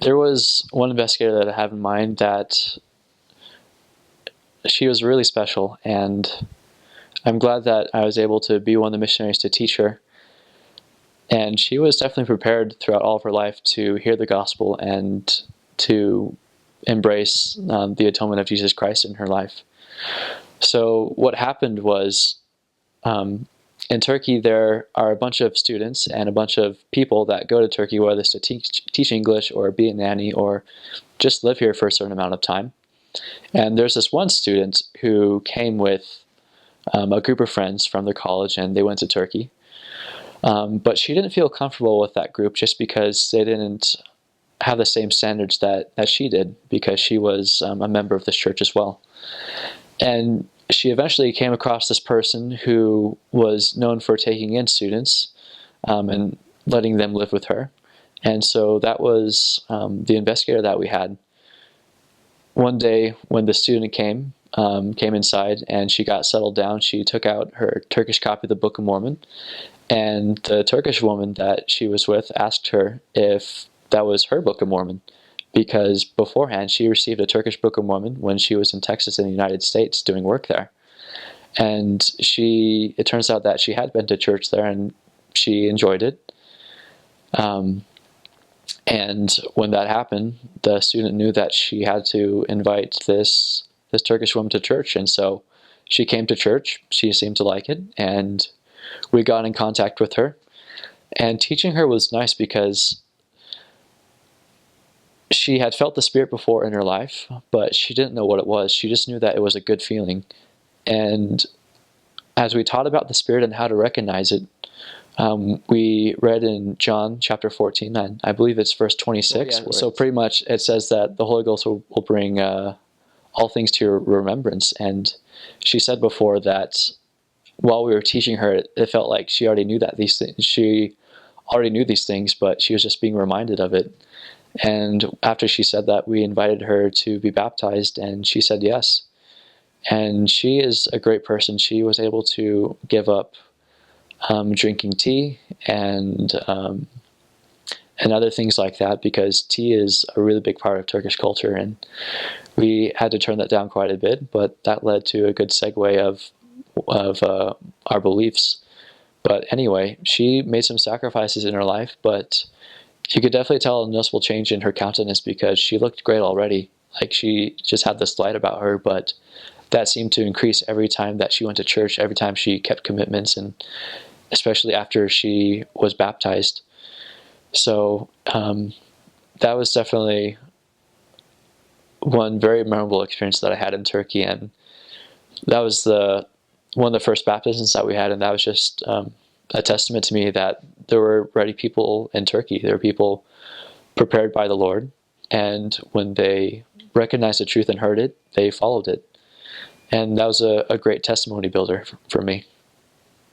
There was one investigator that I have in mind that she was really special, and I'm glad that I was able to be one of the missionaries to teach her. And she was definitely prepared throughout all of her life to hear the gospel and to embrace the atonement of Jesus Christ in her life. So what happened was, in Turkey, there are a bunch of students and a bunch of people that go to Turkey, whether it's to teach English or be a nanny or just live here for a certain amount of time. And there's this one student who came with a group of friends from their college, and they went to Turkey. But she didn't feel comfortable with that group just because they didn't have the same standards that she did, because she was a member of this church as well. And she eventually came across this person who was known for taking in students and letting them live with her. And so that was the investigator that we had. One day when the student came inside and she got settled down, she took out her Turkish copy of the Book of Mormon, and the Turkish woman that she was with asked her if that was her Book of Mormon, because beforehand she received a Turkish Book of Mormon when she was in Texas in the United States doing work there. And it turns out that she had been to church there and she enjoyed it. And when that happened, the student knew that she had to invite this Turkish woman to church. And so she came to church. She seemed to like it, and we got in contact with her. And teaching her was nice because she had felt the Spirit before in her life, but she didn't know what it was. She just knew that it was a good feeling. And as we taught about the Spirit and how to recognize it, we read in John chapter 14, and I believe it's verse 26. So pretty much it says that the Holy Ghost will bring all things to your remembrance. And she said before that while we were teaching her, it felt like she already knew she already knew these things, but she was just being reminded of it. And after she said that, we invited her to be baptized, and she said yes. And she is a great person. She was able to give up drinking tea and other things like that, because tea is a really big part of Turkish culture, and we had to turn that down quite a bit, but that led to a good segue of our beliefs. But anyway, she made some sacrifices in her life, but you could definitely tell a noticeable change in her countenance, because she looked great already. Like, she just had this light about her, but that seemed to increase every time that she went to church, every time she kept commitments, and especially after she was baptized. So that was definitely one very memorable experience that I had in Turkey, and that was one of the first baptisms that we had, and that was just a testament to me that there were ready people in Turkey. There were people prepared by the Lord, and when they recognized the truth and heard it, they followed it. And that was a great testimony builder for me.